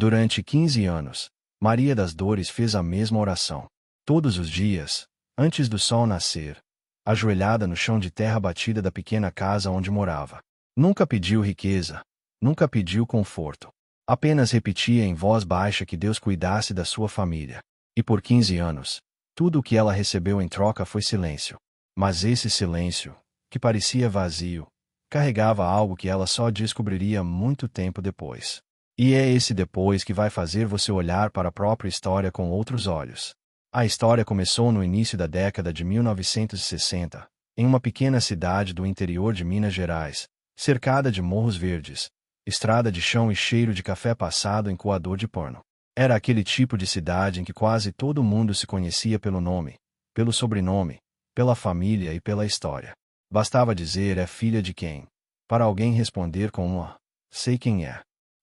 Durante 15 anos, Maria das Dores fez a mesma oração. Todos os dias, antes do sol nascer, ajoelhada no chão de terra batida da pequena casa onde morava. Nunca pediu riqueza, nunca pediu conforto. Apenas repetia em voz baixa que Deus cuidasse da sua família. E por 15 anos, tudo o que ela recebeu em troca foi silêncio. Mas esse silêncio, que parecia vazio, carregava algo que ela só descobriria muito tempo depois. E é esse depois que vai fazer você olhar para a própria história com outros olhos. A história começou no início da década de 1960, em uma pequena cidade do interior de Minas Gerais, cercada de morros verdes, estrada de chão e cheiro de café passado em coador de pano. Era aquele tipo de cidade em que quase todo mundo se conhecia pelo nome, pelo sobrenome, pela família e pela história. Bastava dizer é filha de quem, para alguém responder com uma, sei quem é.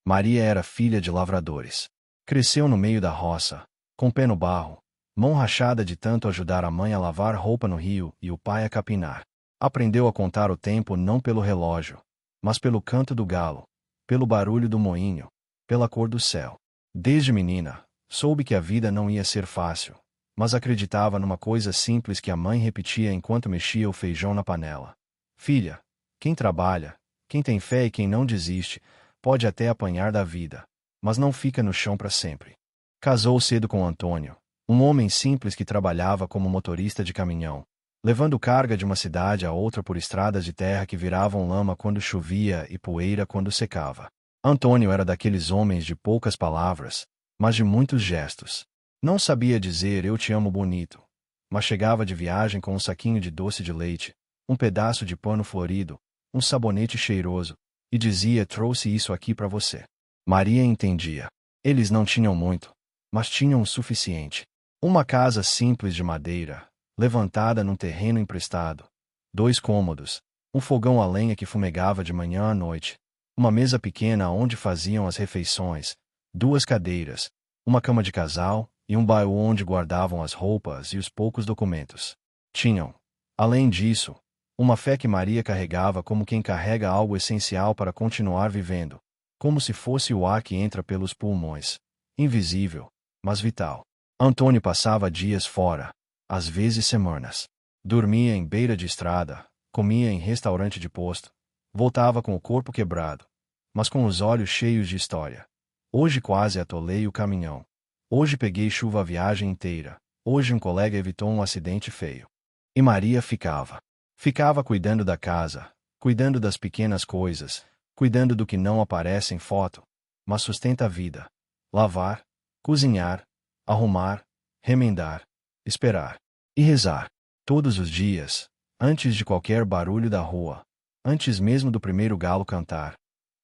Maria era filha de lavradores. Cresceu no meio da roça, com pé no barro, mão rachada de tanto ajudar a mãe a lavar roupa no rio e o pai a capinar. Aprendeu a contar o tempo não pelo relógio, mas pelo canto do galo, pelo barulho do moinho, pela cor do céu. Desde menina, soube que a vida não ia ser fácil, mas acreditava numa coisa simples que a mãe repetia enquanto mexia o feijão na panela. Filha, quem trabalha, quem tem fé e quem não desiste, pode até apanhar da vida, mas não fica no chão para sempre. Casou cedo com Antônio, um homem simples que trabalhava como motorista de caminhão, levando carga de uma cidade a outra por estradas de terra que viravam lama quando chovia e poeira quando secava. Antônio era daqueles homens de poucas palavras, mas de muitos gestos. Não sabia dizer eu te amo bonito, mas chegava de viagem com um saquinho de doce de leite, um pedaço de pano florido, um sabonete cheiroso, e dizia trouxe isso aqui para você. Maria entendia. Eles não tinham muito, mas tinham o suficiente. Uma casa simples de madeira, levantada num terreno emprestado, 2 cômodos, um fogão a lenha que fumegava de manhã à noite, uma mesa pequena onde faziam as refeições, 2 cadeiras, uma cama de casal e um baú onde guardavam as roupas e os poucos documentos. Tinham, além disso, uma fé que Maria carregava como quem carrega algo essencial para continuar vivendo, como se fosse o ar que entra pelos pulmões, invisível, mas vital. Antônio passava dias fora, às vezes semanas. Dormia em beira de estrada, comia em restaurante de posto, voltava com o corpo quebrado, mas com os olhos cheios de história. Hoje quase atolei o caminhão. Hoje peguei chuva a viagem inteira. Hoje um colega evitou um acidente feio. E Maria ficava. Ficava cuidando da casa, cuidando das pequenas coisas, cuidando do que não aparece em foto, mas sustenta a vida. Lavar, cozinhar, arrumar, remendar, esperar e rezar. Todos os dias, antes de qualquer barulho da rua, antes mesmo do primeiro galo cantar,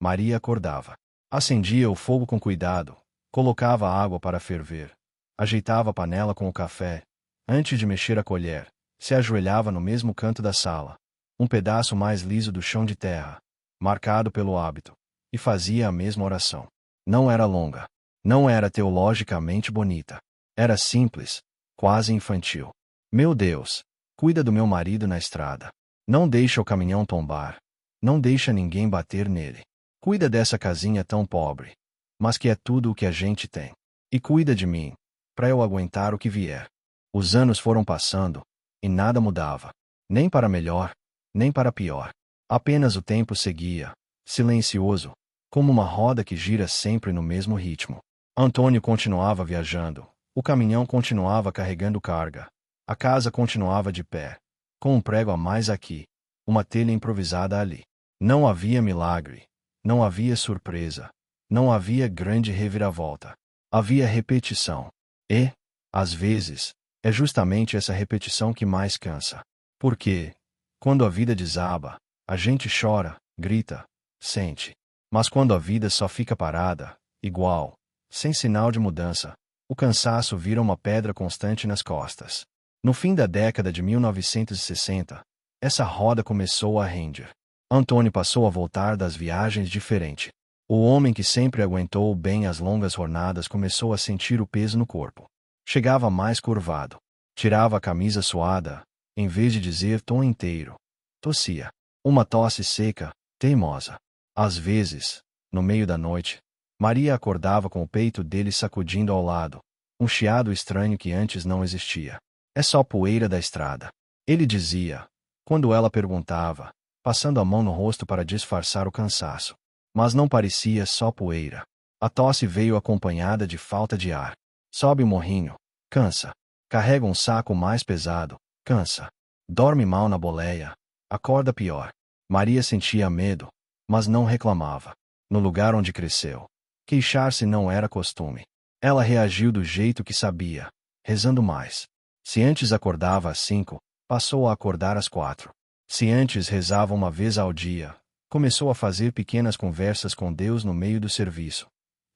Maria acordava. Acendia o fogo com cuidado, colocava água para ferver, ajeitava a panela com o café, antes de mexer a colher, se ajoelhava no mesmo canto da sala, um pedaço mais liso do chão de terra, marcado pelo hábito, e fazia a mesma oração. Não era longa, não era teologicamente bonita, era simples, quase infantil. Meu Deus, cuida do meu marido na estrada. Não deixa o caminhão tombar, não deixa ninguém bater nele. Cuida dessa casinha tão pobre, mas que é tudo o que a gente tem. E cuida de mim, para eu aguentar o que vier. Os anos foram passando, e nada mudava, nem para melhor, nem para pior. Apenas o tempo seguia, silencioso, como uma roda que gira sempre no mesmo ritmo. Antônio continuava viajando, o caminhão continuava carregando carga, a casa continuava de pé, com um prego a mais aqui, uma telha improvisada ali. Não havia milagre, não havia surpresa, não havia grande reviravolta. Havia repetição. E, às vezes, é justamente essa repetição que mais cansa. Porque, quando a vida desaba, a gente chora, grita, sente. Mas quando a vida só fica parada, igual, sem sinal de mudança, o cansaço vira uma pedra constante nas costas. No fim da década de 1960, essa roda começou a render. Antônio passou a voltar das viagens diferente. O homem que sempre aguentou bem as longas jornadas começou a sentir o peso no corpo. Chegava mais curvado. Tirava a camisa suada, em vez de dizer tom inteiro. Tossia. Uma tosse seca, teimosa. Às vezes, no meio da noite, Maria acordava com o peito dele sacudindo ao lado, um chiado estranho que antes não existia. É só poeira da estrada. Ele dizia, quando ela perguntava, passando a mão no rosto para disfarçar o cansaço. Mas não parecia só poeira. A tosse veio acompanhada de falta de ar. Sobe o morrinho. Cansa. Carrega um saco mais pesado. Cansa. Dorme mal na boleia. Acorda pior. Maria sentia medo, mas não reclamava. No lugar onde cresceu, queixar-se não era costume. Ela reagiu do jeito que sabia, rezando mais. Se antes acordava às 5, passou a acordar às 4. Se antes rezava uma vez ao dia, começou a fazer pequenas conversas com Deus no meio do serviço,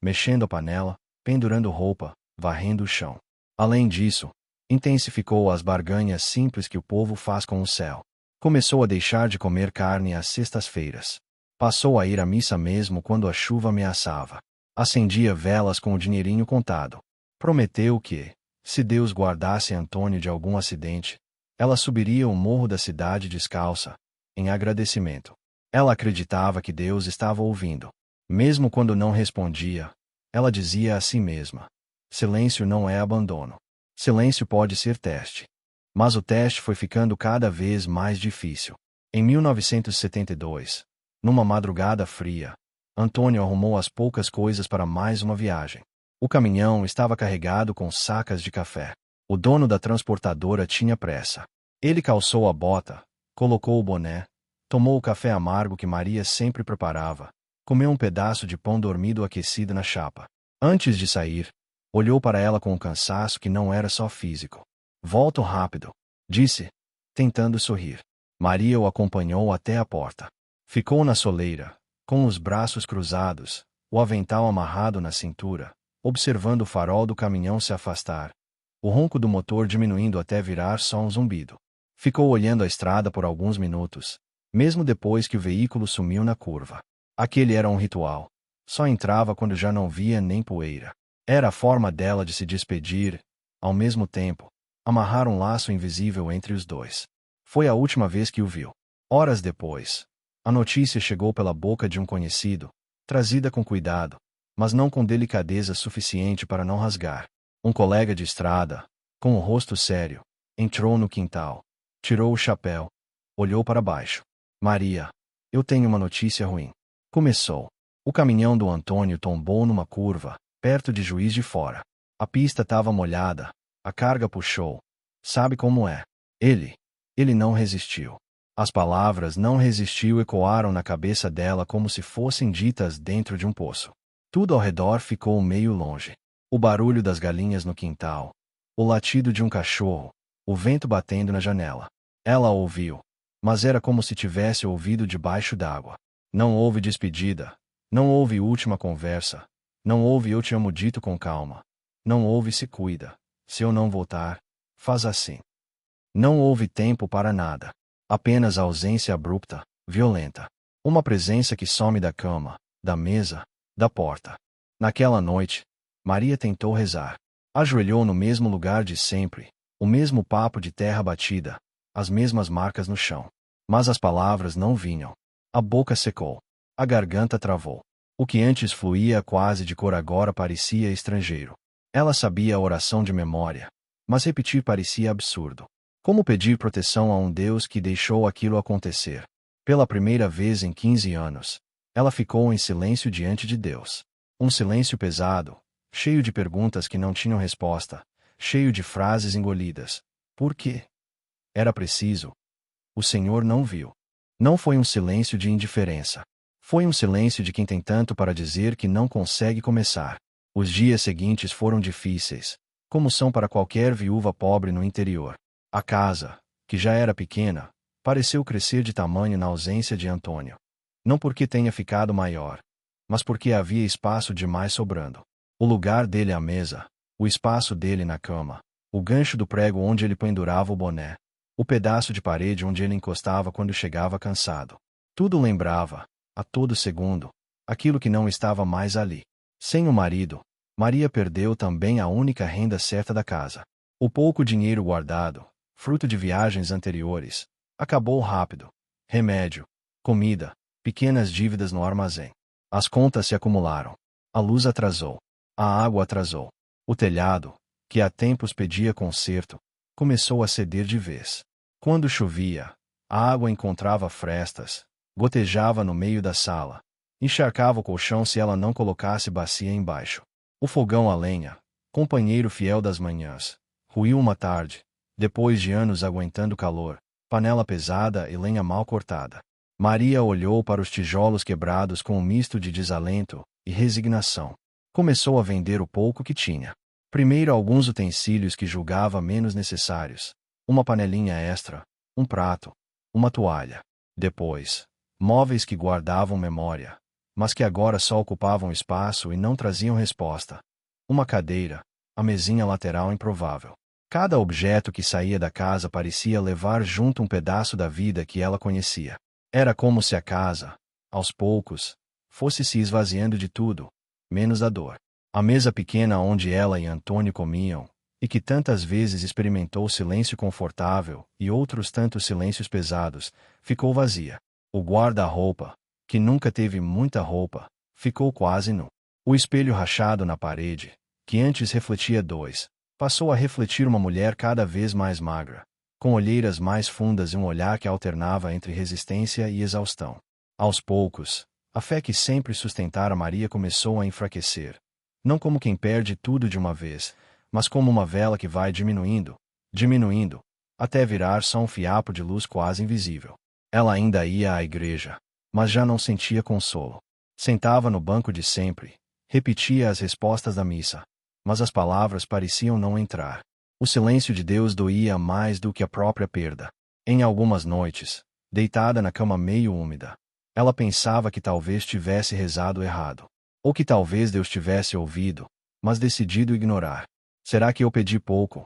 mexendo a panela, pendurando roupa, varrendo o chão. Além disso, intensificou as barganhas simples que o povo faz com o céu. Começou a deixar de comer carne às sextas-feiras. Passou a ir à missa mesmo quando a chuva ameaçava. Acendia velas com o dinheirinho contado. Prometeu que, se Deus guardasse Antônio de algum acidente, ela subiria o morro da cidade descalça, em agradecimento. Ela acreditava que Deus estava ouvindo. Mesmo quando não respondia, ela dizia a si mesma: silêncio não é abandono. Silêncio pode ser teste. Mas o teste foi ficando cada vez mais difícil. Em 1972, numa madrugada fria, Antônio arrumou as poucas coisas para mais uma viagem. O caminhão estava carregado com sacas de café. O dono da transportadora tinha pressa. Ele calçou a bota, colocou o boné, tomou o café amargo que Maria sempre preparava, comeu um pedaço de pão dormido aquecido na chapa. Antes de sair, olhou para ela com um cansaço que não era só físico. Volto rápido, disse, tentando sorrir. Maria o acompanhou até a porta. Ficou na soleira, com os braços cruzados, o avental amarrado na cintura, observando o farol do caminhão se afastar, o ronco do motor diminuindo até virar só um zumbido. Ficou olhando a estrada por alguns minutos, mesmo depois que o veículo sumiu na curva. Aquele era um ritual. Só entrava quando já não via nem poeira. Era a forma dela de se despedir, ao mesmo tempo, amarrar um laço invisível entre os dois. Foi a última vez que o viu. Horas depois, a notícia chegou pela boca de um conhecido, trazida com cuidado, mas não com delicadeza suficiente para não rasgar. Um colega de estrada, com o rosto sério, entrou no quintal, tirou o chapéu, olhou para baixo. Maria, eu tenho uma notícia ruim. Começou. O caminhão do Antônio tombou numa curva, perto de Juiz de Fora. A pista estava molhada, a carga puxou. Sabe como é? Ele não resistiu. As palavras não resistiu ecoaram na cabeça dela como se fossem ditas dentro de um poço. Tudo ao redor ficou meio longe. O barulho das galinhas no quintal, o latido de um cachorro, o vento batendo na janela. Ela ouviu, mas era como se tivesse ouvido debaixo d'água. Não houve despedida, não houve última conversa, não houve eu te amo dito com calma, não houve se cuida, se eu não voltar, faz assim. Não houve tempo para nada. Apenas a ausência abrupta, violenta. Uma presença que some da cama, da mesa, da porta. Naquela noite, Maria tentou rezar. Ajoelhou no mesmo lugar de sempre, o mesmo papo de terra batida, as mesmas marcas no chão. Mas as palavras não vinham. A boca secou. A garganta travou. O que antes fluía quase de cor agora parecia estrangeiro. Ela sabia a oração de memória, mas repetir parecia absurdo. Como pedir proteção a um Deus que deixou aquilo acontecer? Pela primeira vez em 15 anos, ela ficou em silêncio diante de Deus. Um silêncio pesado, cheio de perguntas que não tinham resposta, cheio de frases engolidas. Por quê? Era preciso. O Senhor não viu. Não foi um silêncio de indiferença. Foi um silêncio de quem tem tanto para dizer que não consegue começar. Os dias seguintes foram difíceis, como são para qualquer viúva pobre no interior. A casa, que já era pequena, pareceu crescer de tamanho na ausência de Antônio. Não porque tenha ficado maior, mas porque havia espaço demais sobrando. O lugar dele à mesa, o espaço dele na cama, o gancho do prego onde ele pendurava o boné, o pedaço de parede onde ele encostava quando chegava cansado. Tudo lembrava, a todo segundo, aquilo que não estava mais ali. Sem o marido, Maria perdeu também a única renda certa da casa. O pouco dinheiro guardado, fruto de viagens anteriores, acabou rápido. Remédio, comida, pequenas dívidas no armazém. As contas se acumularam. A luz atrasou. A água atrasou. O telhado, que há tempos pedia conserto, começou a ceder de vez. Quando chovia, a água encontrava frestas, gotejava no meio da sala, encharcava o colchão se ela não colocasse bacia embaixo. O fogão a lenha, companheiro fiel das manhãs, ruiu uma tarde, depois de anos aguentando calor, panela pesada e lenha mal cortada. Maria olhou para os tijolos quebrados com um misto de desalento e resignação. Começou a vender o pouco que tinha. Primeiro alguns utensílios que julgava menos necessários, uma panelinha extra, um prato, uma toalha. Depois, móveis que guardavam memória, mas que agora só ocupavam espaço e não traziam resposta. Uma cadeira, a mesinha lateral improvável. Cada objeto que saía da casa parecia levar junto um pedaço da vida que ela conhecia. Era como se a casa, aos poucos, fosse se esvaziando de tudo, menos da dor. A mesa pequena onde ela e Antônio comiam, e que tantas vezes experimentou silêncio confortável e outros tantos silêncios pesados, ficou vazia. O guarda-roupa, que nunca teve muita roupa, ficou quase nu. O espelho rachado na parede, que antes refletia dois, passou a refletir uma mulher cada vez mais magra, com olheiras mais fundas e um olhar que alternava entre resistência e exaustão. Aos poucos, a fé que sempre sustentara Maria começou a enfraquecer. Não como quem perde tudo de uma vez, mas como uma vela que vai diminuindo, diminuindo, até virar só um fiapo de luz quase invisível. Ela ainda ia à igreja, mas já não sentia consolo. Sentava no banco de sempre, repetia as respostas da missa, mas as palavras pareciam não entrar. O silêncio de Deus doía mais do que a própria perda. Em algumas noites, deitada na cama meio úmida, ela pensava que talvez tivesse rezado errado. Ou que talvez Deus tivesse ouvido, mas decidido ignorar. Será que eu pedi pouco?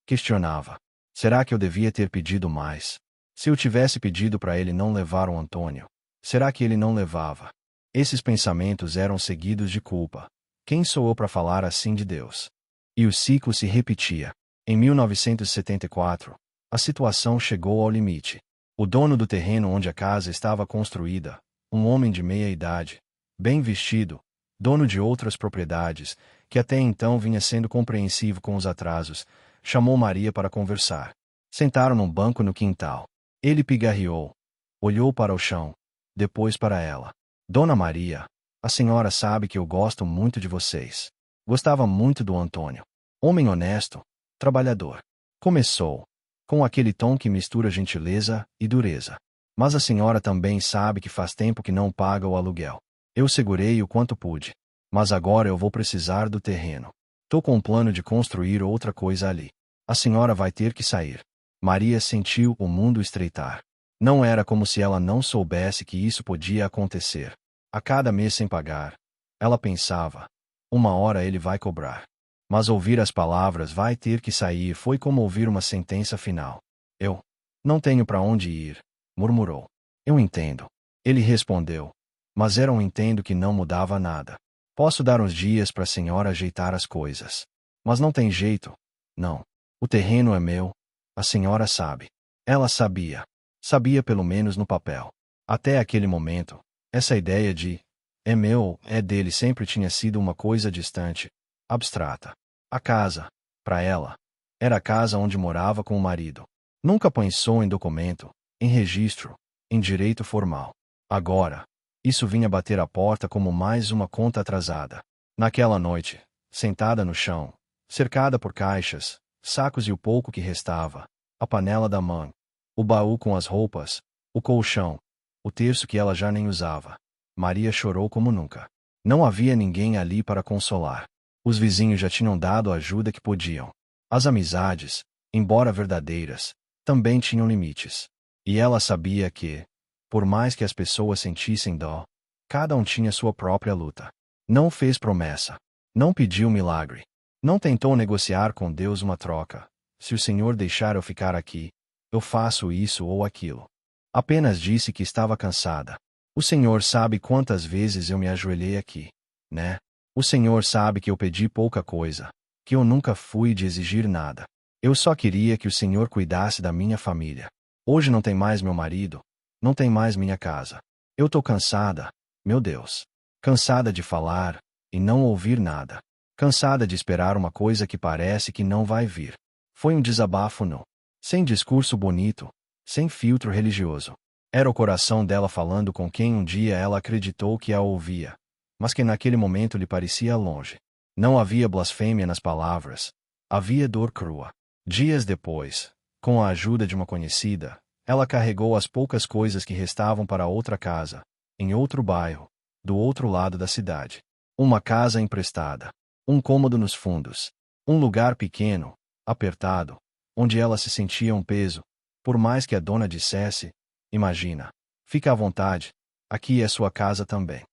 Questionava. Será que eu devia ter pedido mais? Se eu tivesse pedido para ele não levar o Antônio, será que ele não levava? Esses pensamentos eram seguidos de culpa. Quem sou eu para falar assim de Deus? E o ciclo se repetia. Em 1974, a situação chegou ao limite. O dono do terreno onde a casa estava construída, um homem de meia idade, bem vestido, dono de outras propriedades, que até então vinha sendo compreensivo com os atrasos, chamou Maria para conversar. Sentaram num banco no quintal. Ele pigarreou. Olhou para o chão. Depois para ela. Dona Maria, a senhora sabe que eu gosto muito de vocês. Gostava muito do Antônio. Homem honesto, trabalhador. Começou, com aquele tom que mistura gentileza e dureza. Mas a senhora também sabe que faz tempo que não paga o aluguel. Eu segurei o quanto pude. Mas agora eu vou precisar do terreno. Tô com um plano de construir outra coisa ali. A senhora vai ter que sair. Maria sentiu o mundo estreitar. Não era como se ela não soubesse que isso podia acontecer. A cada mês sem pagar, ela pensava, uma hora ele vai cobrar. Mas ouvir as palavras vai ter que sair foi como ouvir uma sentença final. Eu não tenho para onde ir, murmurou. Eu entendo. Ele respondeu. Mas era um entendo que não mudava nada. Posso dar uns dias para a senhora ajeitar as coisas. Mas não tem jeito. Não. O terreno é meu. A senhora sabe. Ela sabia. Sabia pelo menos no papel. Até aquele momento, essa ideia de é meu, é dele sempre tinha sido uma coisa distante, abstrata. A casa, para ela, era a casa onde morava com o marido. Nunca pensou em documento, em registro, em direito formal. Agora, isso vinha bater à porta como mais uma conta atrasada. Naquela noite, sentada no chão, cercada por caixas, sacos e o pouco que restava, a panela da mãe, o baú com as roupas, o colchão, o terço que ela já nem usava, Maria chorou como nunca. Não havia ninguém ali para consolar. Os vizinhos já tinham dado a ajuda que podiam. As amizades, embora verdadeiras, também tinham limites. E ela sabia que, por mais que as pessoas sentissem dó, cada um tinha sua própria luta. Não fez promessa. Não pediu milagre. Não tentou negociar com Deus uma troca. Se o Senhor deixar eu ficar aqui, eu faço isso ou aquilo. Apenas disse que estava cansada. O Senhor sabe quantas vezes eu me ajoelhei aqui, né? O Senhor sabe que eu pedi pouca coisa, que eu nunca fui de exigir nada. Eu só queria que o Senhor cuidasse da minha família. Hoje não tem mais meu marido, não tem mais minha casa. Eu tô cansada, meu Deus. Cansada de falar, e não ouvir nada. Cansada de esperar uma coisa que parece que não vai vir. Foi um desabafo nu. Sem discurso bonito, sem filtro religioso. Era o coração dela falando com quem um dia ela acreditou que a ouvia, mas que naquele momento lhe parecia longe. Não havia blasfêmia nas palavras. Havia dor crua. Dias depois, com a ajuda de uma conhecida, ela carregou as poucas coisas que restavam para outra casa, em outro bairro, do outro lado da cidade. Uma casa emprestada. Um cômodo nos fundos. Um lugar pequeno, apertado, onde ela se sentia um peso, por mais que a dona dissesse: imagina, fica à vontade, aqui é sua casa também.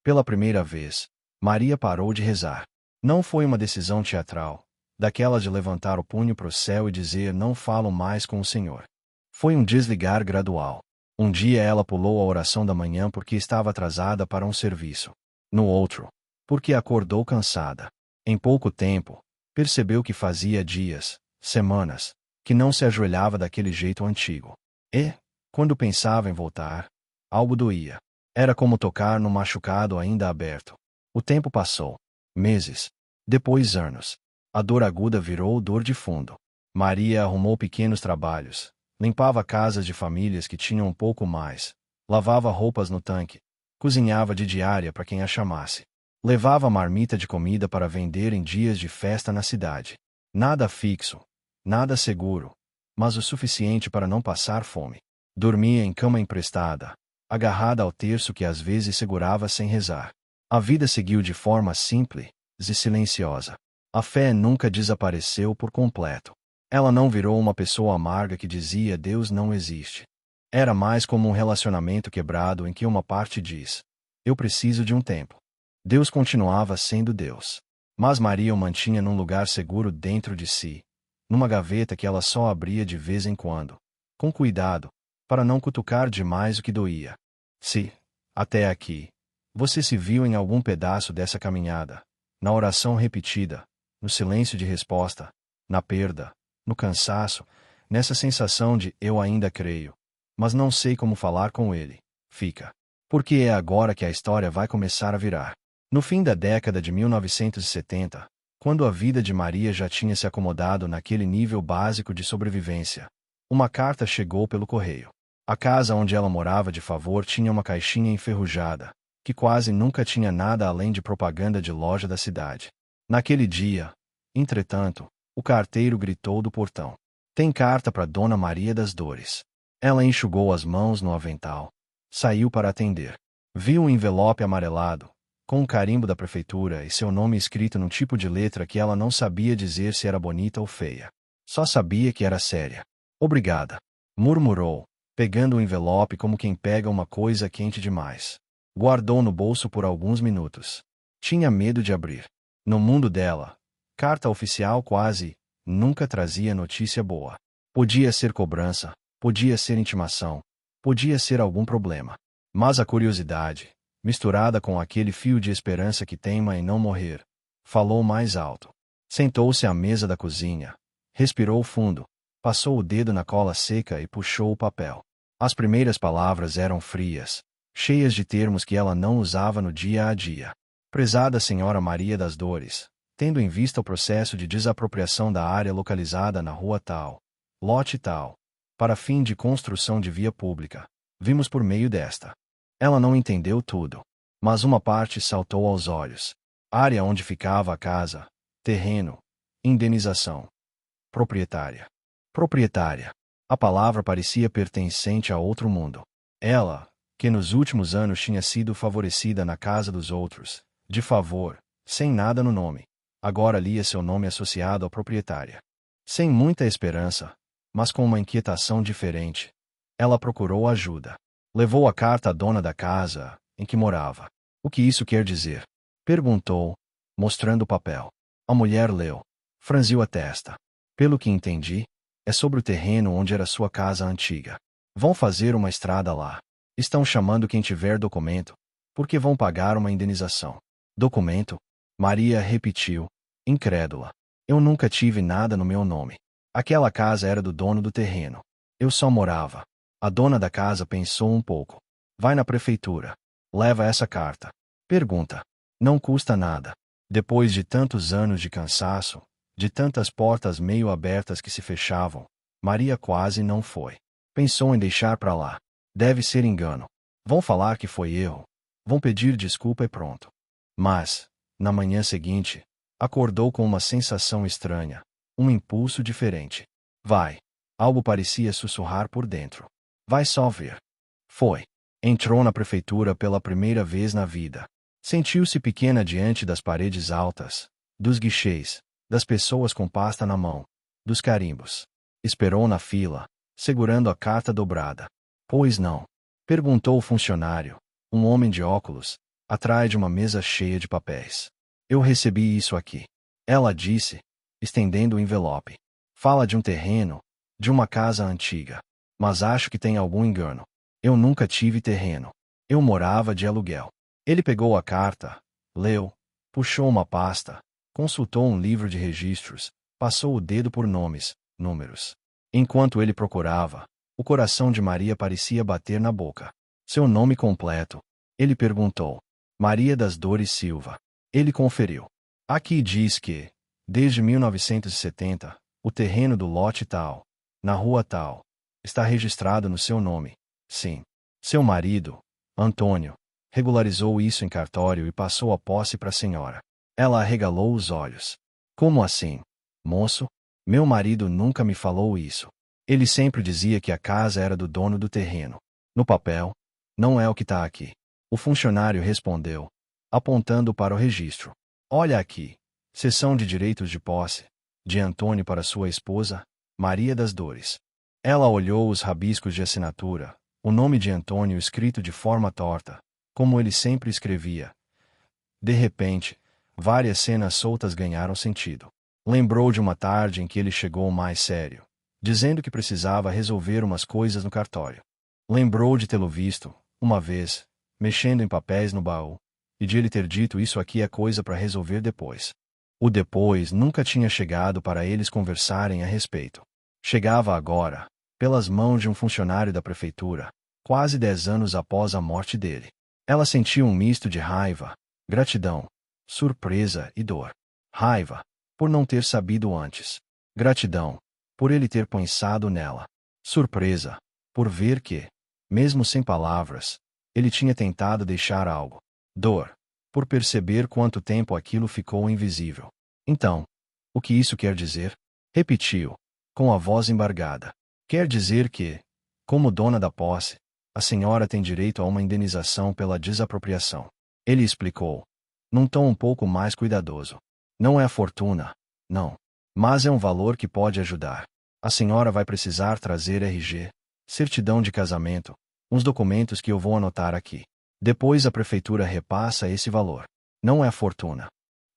Pela primeira vez, Maria parou de rezar. Não foi uma decisão teatral, daquelas de levantar o punho para o céu e dizer não falo mais com o Senhor. Foi um desligar gradual. Um dia ela pulou a oração da manhã porque estava atrasada para um serviço. No outro, porque acordou cansada. Em pouco tempo, percebeu que fazia dias, semanas, que não se ajoelhava daquele jeito antigo. E, quando pensava em voltar, algo doía. Era como tocar no machucado ainda aberto. O tempo passou. Meses. Depois anos. A dor aguda virou dor de fundo. Maria arrumou pequenos trabalhos. Limpava casas de famílias que tinham um pouco mais. Lavava roupas no tanque. Cozinhava de diária para quem a chamasse. Levava marmita de comida para vender em dias de festa na cidade. Nada fixo. Nada seguro. Mas o suficiente para não passar fome. Dormia em cama emprestada, agarrada ao terço que às vezes segurava sem rezar. A vida seguiu de forma simples e silenciosa. A fé nunca desapareceu por completo. Ela não virou uma pessoa amarga que dizia Deus não existe. Era mais como um relacionamento quebrado em que uma parte diz: eu preciso de um tempo. Deus continuava sendo Deus. Mas Maria o mantinha num lugar seguro dentro de si, numa gaveta que ela só abria de vez em quando, com cuidado, para não cutucar demais o que doía. Se, até aqui, você se viu em algum pedaço dessa caminhada, na oração repetida, no silêncio de resposta, na perda, no cansaço, nessa sensação de eu ainda creio, mas não sei como falar com ele, fica. Porque é agora que a história vai começar a virar. No fim da década de 1970, quando a vida de Maria já tinha se acomodado naquele nível básico de sobrevivência, uma carta chegou pelo correio. A casa onde ela morava de favor tinha uma caixinha enferrujada, que quase nunca tinha nada além de propaganda de loja da cidade. Naquele dia, entretanto, o carteiro gritou do portão: tem carta para Dona Maria das Dores. Ela enxugou as mãos no avental. Saiu para atender. Viu um envelope amarelado, com um carimbo da prefeitura e seu nome escrito num tipo de letra que ela não sabia dizer se era bonita ou feia. Só sabia que era séria. Obrigada, murmurou, pegando o envelope como quem pega uma coisa quente demais. Guardou no bolso por alguns minutos. Tinha medo de abrir. No mundo dela, carta oficial quase nunca trazia notícia boa. Podia ser cobrança, podia ser intimação, podia ser algum problema. Mas a curiosidade, misturada com aquele fio de esperança que teima em não morrer, falou mais alto. Sentou-se à mesa da cozinha, respirou fundo, passou o dedo na cola seca e puxou o papel. As primeiras palavras eram frias, cheias de termos que ela não usava no dia a dia. Prezada Senhora Maria das Dores, tendo em vista o processo de desapropriação da área localizada na rua tal, lote tal, para fim de construção de via pública, vimos por meio desta. Ela não entendeu tudo, mas uma parte saltou aos olhos. Área onde ficava a casa, terreno, indenização. Proprietária. Proprietária. A palavra parecia pertencente a outro mundo. Ela, que nos últimos anos tinha sido favorecida na casa dos outros, de favor, sem nada no nome, agora lia seu nome associado à proprietária. Sem muita esperança, mas com uma inquietação diferente, ela procurou ajuda. Levou a carta à dona da casa, em que morava. O que isso quer dizer? Perguntou, mostrando o papel. A mulher leu. Franziu a testa. Pelo que entendi, é sobre o terreno onde era sua casa antiga. Vão fazer uma estrada lá. Estão chamando quem tiver documento, porque vão pagar uma indenização. Documento? Maria repetiu, incrédula. Eu nunca tive nada no meu nome. Aquela casa era do dono do terreno. Eu só morava. A dona da casa pensou um pouco. Vai na prefeitura. Leva essa carta. Pergunta. Não custa nada. Depois de tantos anos de cansaço, de tantas portas meio abertas que se fechavam, Maria quase não foi. Pensou em deixar pra lá. Deve ser engano. Vão falar que foi erro. Vão pedir desculpa e pronto. Mas, na manhã seguinte, acordou com uma sensação estranha, um impulso diferente. Vai. Algo parecia sussurrar por dentro. Vai só ver. Foi. Entrou na prefeitura pela primeira vez na vida. Sentiu-se pequena diante das paredes altas, dos guichês, das pessoas com pasta na mão, dos carimbos. Esperou na fila, segurando a carta dobrada. Pois não? Perguntou o funcionário, um homem de óculos, atrás de uma mesa cheia de papéis. Eu recebi isso aqui. Ela disse, estendendo o envelope. Fala de um terreno, de uma casa antiga. Mas acho que tem algum engano. Eu nunca tive terreno. Eu morava de aluguel. Ele pegou a carta, leu, puxou uma pasta, consultou um livro de registros, passou o dedo por nomes, números. Enquanto ele procurava, o coração de Maria parecia bater na boca. Seu nome completo. Ele perguntou. Maria das Dores Silva. Ele conferiu. Aqui diz que, desde 1970, o terreno do lote tal, na rua tal, está registrado no seu nome. Sim. Seu marido, Antônio, regularizou isso em cartório e passou a posse para a senhora. Ela arregalou os olhos. Como assim? Moço, meu marido nunca me falou isso. Ele sempre dizia que a casa era do dono do terreno. No papel, não é o que está aqui. O funcionário respondeu, apontando para o registro. Olha aqui. Seção de direitos de posse. De Antônio para sua esposa, Maria das Dores. Ela olhou os rabiscos de assinatura, o nome de Antônio escrito de forma torta, como ele sempre escrevia. De repente, várias cenas soltas ganharam sentido. Lembrou de uma tarde em que ele chegou mais sério, dizendo que precisava resolver umas coisas no cartório. Lembrou de tê-lo visto, uma vez, mexendo em papéis no baú, e de ele ter dito isso aqui é coisa para resolver depois. O depois nunca tinha chegado para eles conversarem a respeito. Chegava agora, pelas mãos de um funcionário da prefeitura, quase 10 anos após a morte dele. Ela sentia um misto de raiva, gratidão, surpresa e dor. Raiva, por não ter sabido antes. Gratidão, por ele ter pensado nela. Surpresa, por ver que, mesmo sem palavras, ele tinha tentado deixar algo. Dor, por perceber quanto tempo aquilo ficou invisível. Então, o que isso quer dizer? Repetiu, com a voz embargada. Quer dizer que, como dona da posse, a senhora tem direito a uma indenização pela desapropriação. Ele explicou, num tom um pouco mais cuidadoso. Não é a fortuna, não. Mas é um valor que pode ajudar. A senhora vai precisar trazer RG, certidão de casamento, uns documentos que eu vou anotar aqui. Depois a prefeitura repassa esse valor. Não é a fortuna.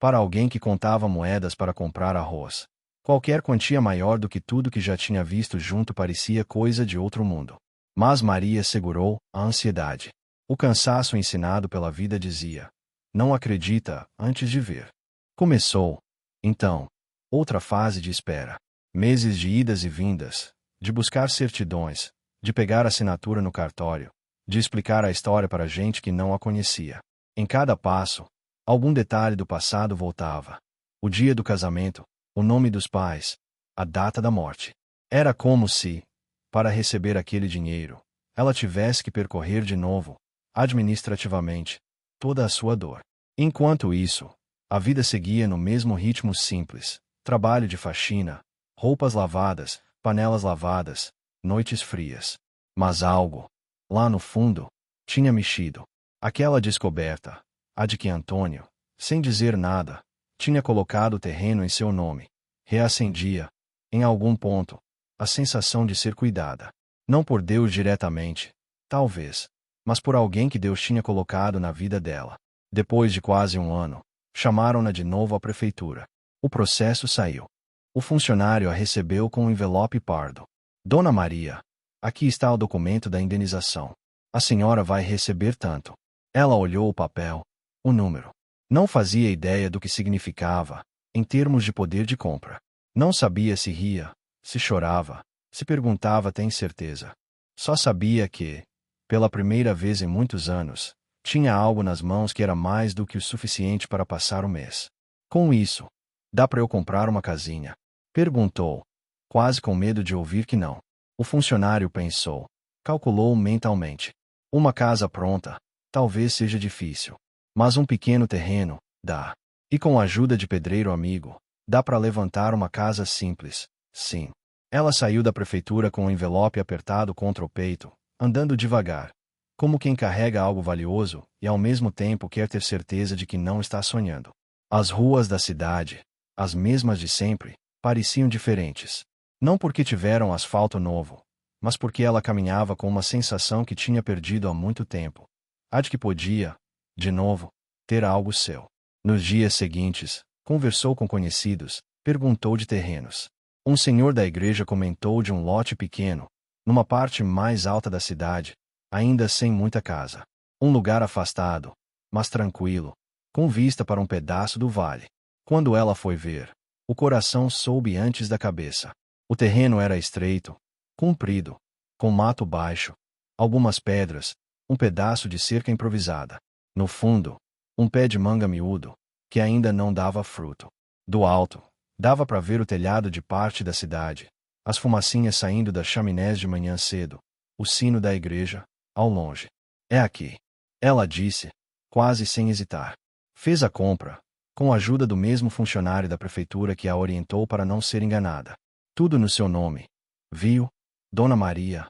Para alguém que contava moedas para comprar arroz, qualquer quantia maior do que tudo que já tinha visto junto parecia coisa de outro mundo. Mas Maria segurou a ansiedade. O cansaço ensinado pela vida dizia: não acredita antes de ver. Começou, então, outra fase de espera. Meses de idas e vindas, de buscar certidões, de pegar assinatura no cartório, de explicar a história para gente que não a conhecia. Em cada passo, algum detalhe do passado voltava. O dia do casamento, o nome dos pais, a data da morte. Era como se, para receber aquele dinheiro, ela tivesse que percorrer de novo, administrativamente, toda a sua dor. Enquanto isso, a vida seguia no mesmo ritmo simples: trabalho de faxina, roupas lavadas, panelas lavadas, noites frias. Mas algo, lá no fundo, tinha mexido. Aquela descoberta, a de que Antônio, sem dizer nada, tinha colocado o terreno em seu nome, reacendia, em algum ponto, a sensação de ser cuidada. Não por Deus diretamente, talvez, mas por alguém que Deus tinha colocado na vida dela. Depois de quase um ano, chamaram-na de novo à prefeitura. O processo saiu. O funcionário a recebeu com um envelope pardo. Dona Maria, aqui está o documento da indenização. A senhora vai receber tanto. Ela olhou o papel, o número. Não fazia ideia do que significava, em termos de poder de compra. Não sabia se ria, se chorava, se perguntava tem certeza. Só sabia que, pela primeira vez em muitos anos, Tinha algo nas mãos que era mais do que o suficiente para passar o mês. Com isso, dá para eu comprar uma casinha? Perguntou, quase com medo de ouvir que não. O funcionário pensou. Calculou mentalmente. Uma casa pronta, talvez seja difícil. Mas um pequeno terreno, dá. E com a ajuda de pedreiro amigo, dá para levantar uma casa simples, sim. Ela saiu da prefeitura com o envelope apertado contra o peito, andando devagar, como quem carrega algo valioso e ao mesmo tempo quer ter certeza de que não está sonhando. As ruas da cidade, as mesmas de sempre, pareciam diferentes. Não porque tiveram asfalto novo, mas porque ela caminhava com uma sensação que tinha perdido há muito tempo. A de que podia, de novo, ter algo seu. Nos dias seguintes, conversou com conhecidos, perguntou de terrenos. Um senhor da igreja comentou de um lote pequeno, numa parte mais alta da cidade, ainda sem muita casa. Um lugar afastado, mas tranquilo, com vista para um pedaço do vale. Quando ela foi ver, o coração soube antes da cabeça. O terreno era estreito, comprido, com mato baixo, algumas pedras, um pedaço de cerca improvisada. No fundo, um pé de manga miúdo, que ainda não dava fruto. Do alto, dava para ver o telhado de parte da cidade, as fumacinhas saindo das chaminés de manhã cedo, o sino da igreja, ao longe. É aqui. Ela disse, quase sem hesitar. Fez a compra, com a ajuda do mesmo funcionário da prefeitura que a orientou para não ser enganada. Tudo no seu nome. Viu? Dona Maria.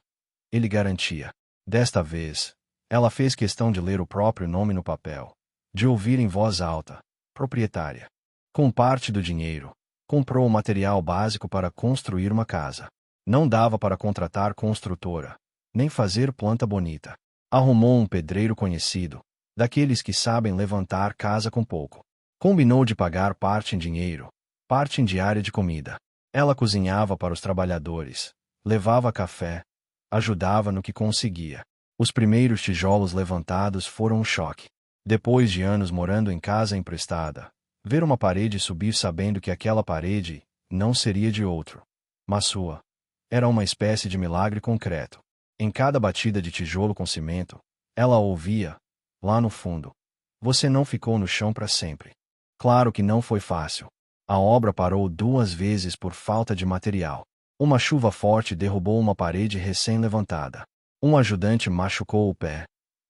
Ele garantia. Desta vez, ela fez questão de ler o próprio nome no papel, de ouvir em voz alta. Proprietária. Com parte do dinheiro, comprou o material básico para construir uma casa. Não dava para contratar construtora, nem fazer planta bonita. Arrumou um pedreiro conhecido, daqueles que sabem levantar casa com pouco. Combinou de pagar parte em dinheiro, parte em diária de comida. Ela cozinhava para os trabalhadores, levava café, ajudava no que conseguia. Os primeiros tijolos levantados foram um choque. Depois de anos morando em casa emprestada, ver uma parede subir sabendo que aquela parede não seria de outro, mas sua, era uma espécie de milagre concreto. Em cada batida de tijolo com cimento, ela ouvia, lá no fundo: você não ficou no chão para sempre. Claro que não foi fácil. A obra parou 2 vezes por falta de material. Uma chuva forte derrubou uma parede recém-levantada. Um ajudante machucou o pé,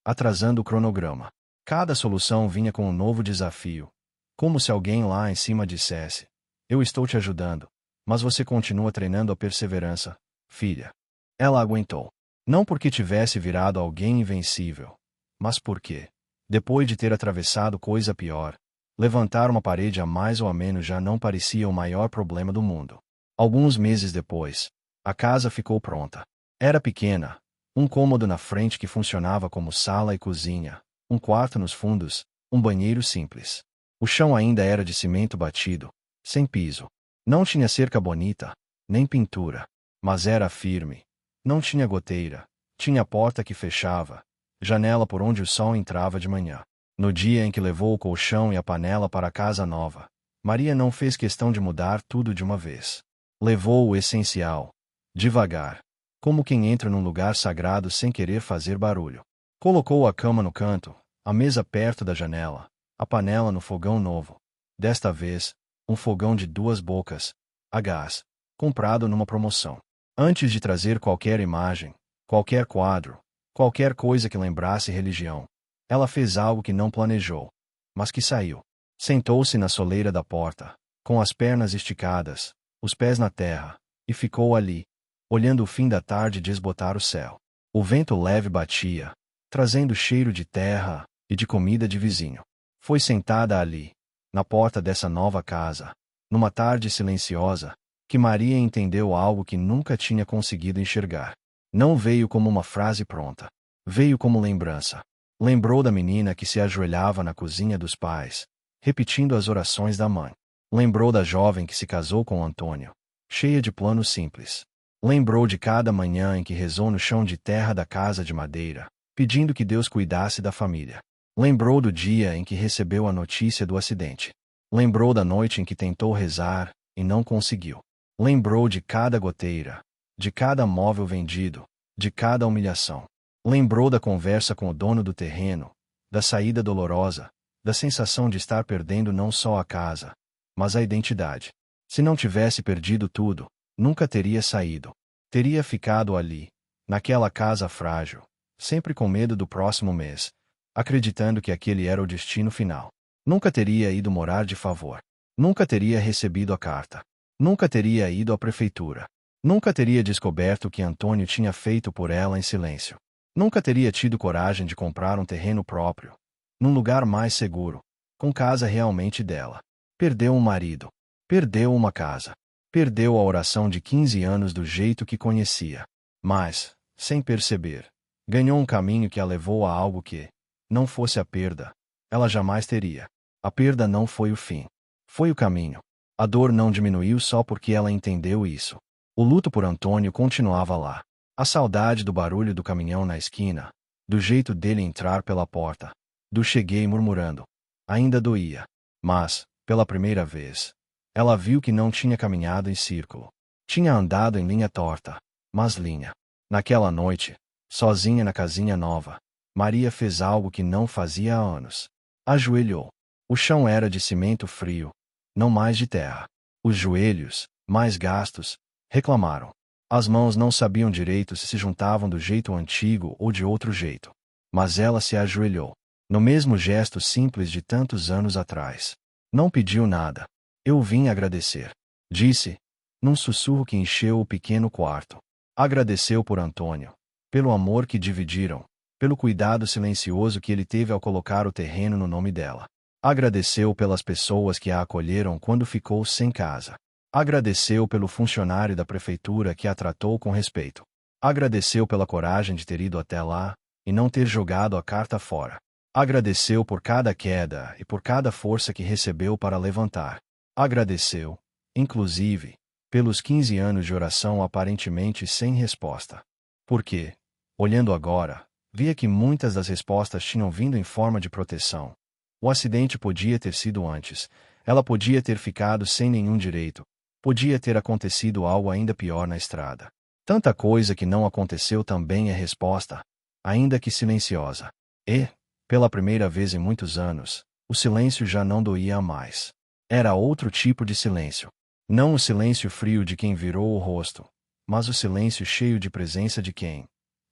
atrasando o cronograma. Cada solução vinha com um novo desafio, como se alguém lá em cima dissesse: eu estou te ajudando, mas você continua treinando a perseverança, filha. Ela aguentou. Não porque tivesse virado alguém invencível, mas porque, depois de ter atravessado coisa pior, levantar uma parede a mais ou a menos já não parecia o maior problema do mundo. Alguns meses depois, a casa ficou pronta. Era pequena, um cômodo na frente que funcionava como sala e cozinha, um quarto nos fundos, um banheiro simples. O chão ainda era de cimento batido, sem piso. Não tinha cerca bonita, nem pintura, mas era firme. Não tinha goteira, tinha porta que fechava, janela por onde o sol entrava de manhã. No dia em que levou o colchão e a panela para a casa nova, Maria não fez questão de mudar tudo de uma vez. Levou o essencial, devagar, como quem entra num lugar sagrado sem querer fazer barulho. Colocou a cama no canto, a mesa perto da janela, a panela no fogão novo. Desta vez, um fogão de 2 bocas, a gás, comprado numa promoção. Antes de trazer qualquer imagem, qualquer quadro, qualquer coisa que lembrasse religião, ela fez algo que não planejou, mas que saiu. Sentou-se na soleira da porta, com as pernas esticadas, os pés na terra, e ficou ali, olhando o fim da tarde desbotar o céu. O vento leve batia, trazendo cheiro de terra e de comida de vizinho. Foi sentada ali, na porta dessa nova casa, numa tarde silenciosa, que Maria entendeu algo que nunca tinha conseguido enxergar. Não veio como uma frase pronta. Veio como lembrança. Lembrou da menina que se ajoelhava na cozinha dos pais, repetindo as orações da mãe. Lembrou da jovem que se casou com Antônio, cheia de planos simples. Lembrou de cada manhã em que rezou no chão de terra da casa de madeira, pedindo que Deus cuidasse da família. Lembrou do dia em que recebeu a notícia do acidente. Lembrou da noite em que tentou rezar e não conseguiu. Lembrou de cada goteira, de cada móvel vendido, de cada humilhação. Lembrou da conversa com o dono do terreno, da saída dolorosa, da sensação de estar perdendo não só a casa, mas a identidade. Se não tivesse perdido tudo, nunca teria saído. Teria ficado ali, naquela casa frágil, sempre com medo do próximo mês, acreditando que aquele era o destino final. Nunca teria ido morar de favor. Nunca teria recebido a carta. Nunca teria ido à prefeitura. Nunca teria descoberto o que Antônio tinha feito por ela em silêncio. Nunca teria tido coragem de comprar um terreno próprio, num lugar mais seguro, com casa realmente dela. Perdeu um marido. Perdeu uma casa. Perdeu a oração de 15 anos do jeito que conhecia. Mas, sem perceber, ganhou um caminho que a levou a algo que, não fosse a perda, ela jamais teria. A perda não foi o fim. Foi o caminho. A dor não diminuiu só porque ela entendeu isso. O luto por Antônio continuava lá. A saudade do barulho do caminhão na esquina, do jeito dele entrar pela porta, do cheguei murmurando. Ainda doía. Mas, pela primeira vez, ela viu que não tinha caminhado em círculo. Tinha andado em linha torta, mas linha. Naquela noite, sozinha na casinha nova, Maria fez algo que não fazia há anos. Ajoelhou. O chão era de cimento frio, não mais de terra. Os joelhos, mais gastos, reclamaram. As mãos não sabiam direito se juntavam do jeito antigo ou de outro jeito. Mas ela se ajoelhou, no mesmo gesto simples de tantos anos atrás. Não pediu nada. Eu vim agradecer, disse, num sussurro que encheu o pequeno quarto. Agradeceu por Antônio, pelo amor que dividiram, pelo cuidado silencioso que ele teve ao colocar o terreno no nome dela. Agradeceu pelas pessoas que a acolheram quando ficou sem casa. Agradeceu pelo funcionário da prefeitura que a tratou com respeito. Agradeceu pela coragem de ter ido até lá e não ter jogado a carta fora. Agradeceu por cada queda e por cada força que recebeu para levantar. Agradeceu, inclusive, pelos 15 anos de oração aparentemente sem resposta. Porque, olhando agora, via que muitas das respostas tinham vindo em forma de proteção. O acidente podia ter sido antes, ela podia ter ficado sem nenhum direito, podia ter acontecido algo ainda pior na estrada. Tanta coisa que não aconteceu também é resposta, ainda que silenciosa. E, pela primeira vez em muitos anos, o silêncio já não doía mais. Era outro tipo de silêncio. Não o silêncio frio de quem virou o rosto, mas o silêncio cheio de presença de quem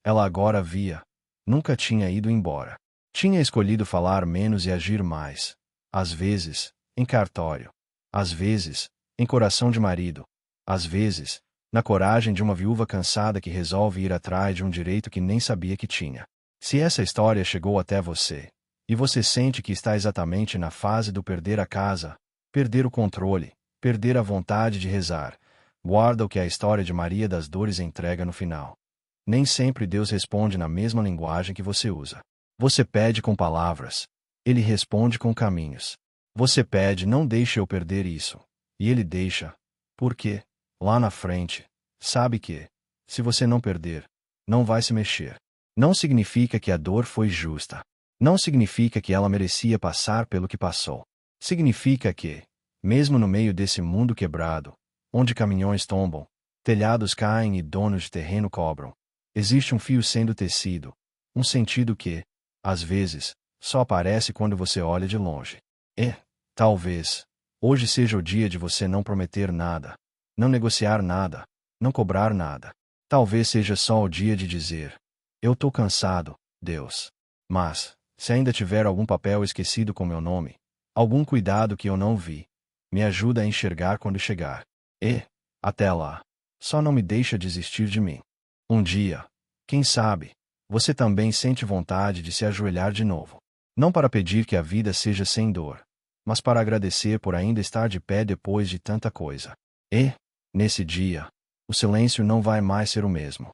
ela agora via. Nunca tinha ido embora. Tinha escolhido falar menos e agir mais. Às vezes, em cartório. Às vezes, em coração de marido. Às vezes, na coragem de uma viúva cansada que resolve ir atrás de um direito que nem sabia que tinha. Se essa história chegou até você, e você sente que está exatamente na fase do perder a casa, perder o controle, perder a vontade de rezar, guarda o que a história de Maria das Dores entrega no final. Nem sempre Deus responde na mesma linguagem que você usa. Você pede com palavras. Ele responde com caminhos. Você pede, não deixe eu perder isso. E ele deixa. Porque, lá na frente, sabe que, se você não perder, não vai se mexer. Não significa que a dor foi justa. Não significa que ela merecia passar pelo que passou. Significa que, mesmo no meio desse mundo quebrado, onde caminhões tombam, telhados caem e donos de terreno cobram, existe um fio sendo tecido, um sentido que, às vezes, só aparece quando você olha de longe. E, talvez, hoje seja o dia de você não prometer nada, não negociar nada, não cobrar nada. Talvez seja só o dia de dizer: eu tô cansado, Deus. Mas, se ainda tiver algum papel esquecido com meu nome, algum cuidado que eu não vi, me ajuda a enxergar quando chegar. E, até lá, só não me deixa desistir de mim. Um dia, quem sabe, você também sente vontade de se ajoelhar de novo. Não para pedir que a vida seja sem dor, mas para agradecer por ainda estar de pé depois de tanta coisa. E, nesse dia, o silêncio não vai mais ser o mesmo.